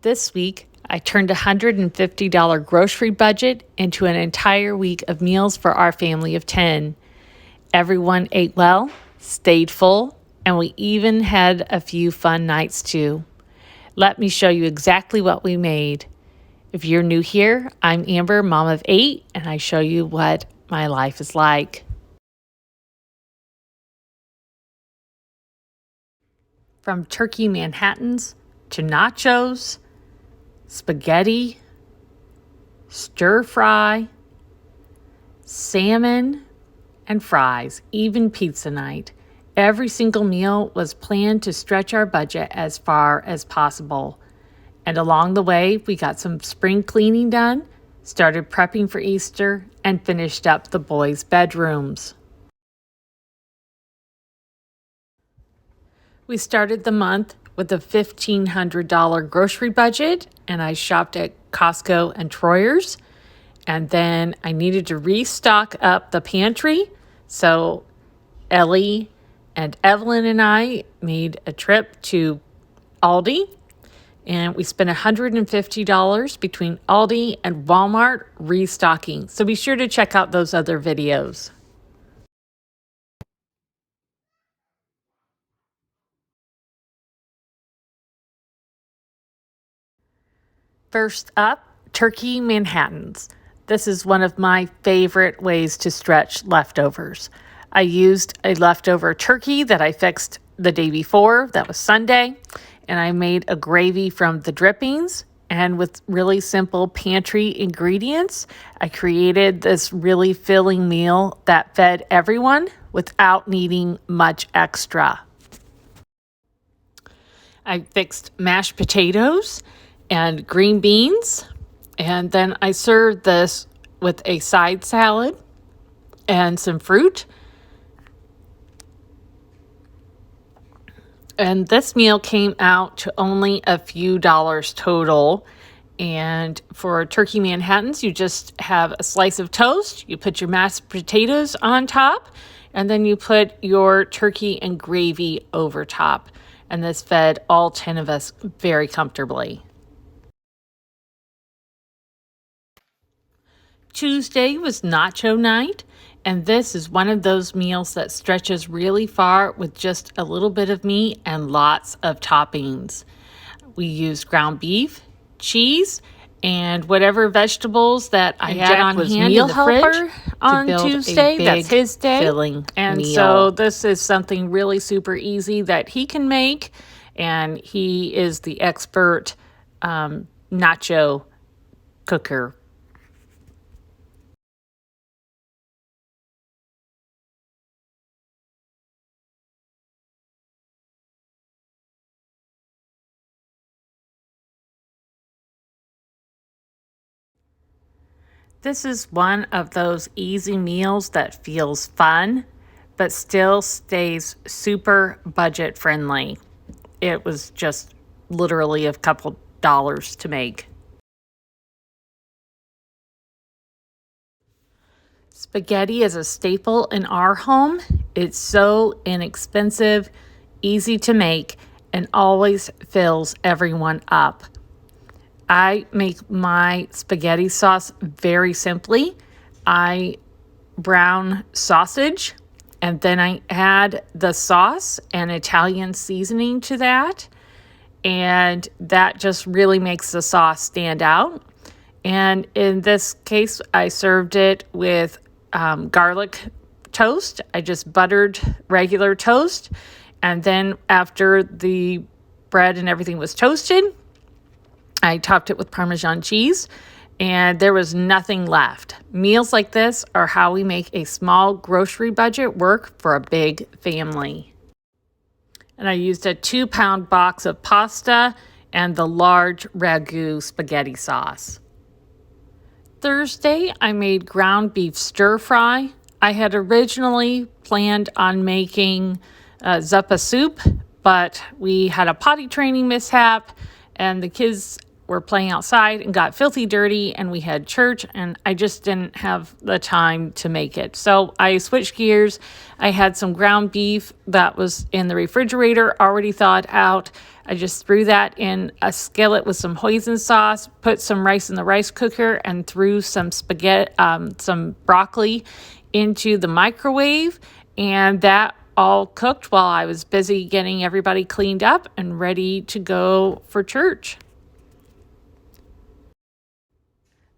This week, I turned a $150 grocery budget into an entire week of meals for our family of 10. Everyone ate well, stayed full, and we even had a few fun nights too. Let me show you exactly what we made. If you're new here, I'm Amber, mom of 8, and I show you what my life is like. From turkey Manhattans to nachos, spaghetti, stir fry, salmon, and fries, even pizza night. Every single meal was planned to stretch our budget as far as possible. And along the way, we got some spring cleaning done, started prepping for Easter, and finished up the boys' bedrooms. We started the month with a $1,500 grocery budget, and I shopped at Costco and Troyer's. And then I needed to restock up the pantry, so Ellie and Evelyn and I made a trip to Aldi, and we spent $150 between Aldi and Walmart restocking. So be sure to check out those other videos. First up, turkey Manhattans. This is one of my favorite ways to stretch leftovers. I used a leftover turkey that I fixed the day before, that was Sunday, and I made a gravy from the drippings. And with really simple pantry ingredients, I created this really filling meal that fed everyone without needing much extra. I fixed mashed potatoes and green beans, and then I served this with a side salad and some fruit. And this meal came out to only a few dollars total. And for turkey Manhattans, you just have a slice of toast, you put your mashed potatoes on top, and then you put your turkey and gravy over top. And this fed all 10 of us very comfortably. Tuesday was nacho night, and this is one of those meals that stretches really far with just a little bit of meat and lots of toppings. We used ground beef, cheese, and whatever vegetables that I had on hand in the fridge on Tuesday. That's his day. Filling and meal. So this is something really super easy that he can make, and he is the expert nacho cooker. This is one of those easy meals that feels fun, but still stays super budget friendly. It was just literally a couple dollars to make. Spaghetti is a staple in our home. It's so inexpensive, easy to make, and always fills everyone up. I make my spaghetti sauce very simply. I brown sausage, and then I add the sauce and Italian seasoning to that. And that just really makes the sauce stand out. And in this case, I served it with garlic toast. I just buttered regular toast. And then after the bread and everything was toasted, I topped it with Parmesan cheese, and there was nothing left. Meals like this are how we make a small grocery budget work for a big family. And I used a 2-pound box of pasta and the large ragu spaghetti sauce. Thursday, I made ground beef stir fry. I had originally planned on making zuppa soup, but we had a potty training mishap, and the kids were playing outside and got filthy dirty, and we had church, and I just didn't have the time to make it. So I switched gears. I had some ground beef that was in the refrigerator, already thawed out. I just threw that in a skillet with some hoisin sauce, put some rice in the rice cooker, and threw some some broccoli into the microwave, and that all cooked while I was busy getting everybody cleaned up and ready to go for church.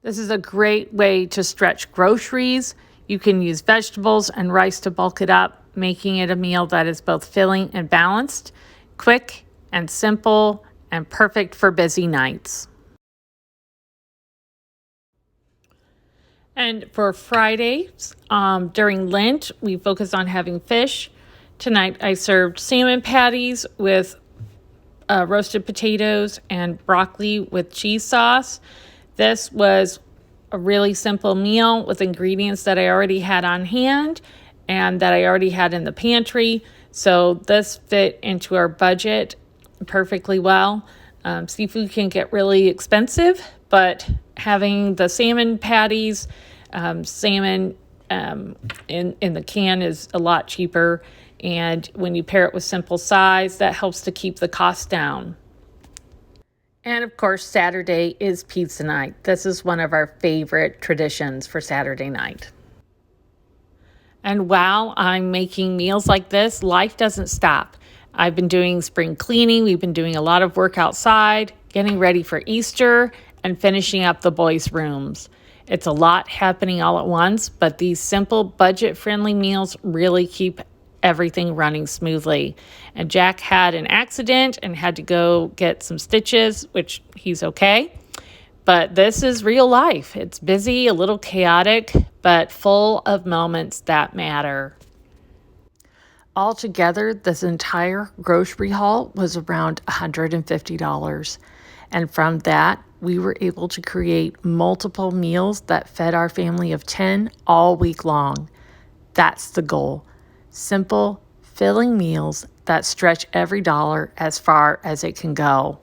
This is a great way to stretch groceries. You can use vegetables and rice to bulk it up, making it a meal that is both filling and balanced, quick and simple, and perfect for busy nights. And for Fridays, during Lent, we focus on having fish. Tonight, I served salmon patties with roasted potatoes and broccoli with cheese sauce. This was a really simple meal with ingredients that I already had on hand and that I already had in the pantry. So this fit into our budget perfectly well. Seafood can get really expensive, but having the salmon patties, salmon in the can is a lot cheaper. And when you pair it with simple sides, that helps to keep the cost down. And of course, Saturday is pizza night. This is one of our favorite traditions for Saturday night. And while I'm making meals like this, life doesn't stop. I've been doing spring cleaning. We've been doing a lot of work outside, getting ready for Easter, and finishing up the boys' rooms. It's a lot happening all at once, but these simple, budget-friendly meals really keep everything running smoothly. And Jack had an accident and had to go get some stitches, which he's okay. But this is real life. It's busy, a little chaotic, but full of moments that matter. Altogether, this entire grocery haul was around $150. And from that, we were able to create multiple meals that fed our family of 10 all week long. That's the goal. Simple, filling meals that stretch every dollar as far as it can go.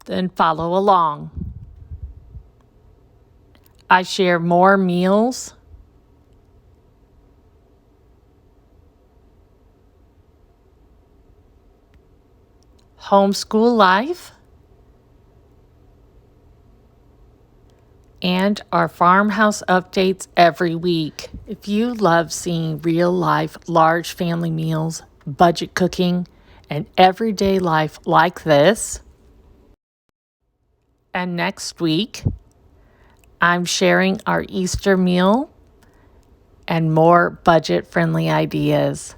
Then follow along. I share more meals, homeschool life, and our farmhouse updates every week. If you love seeing real life, large family meals, budget cooking, and everyday life like this, and next week, I'm sharing our Easter meal and more budget-friendly ideas.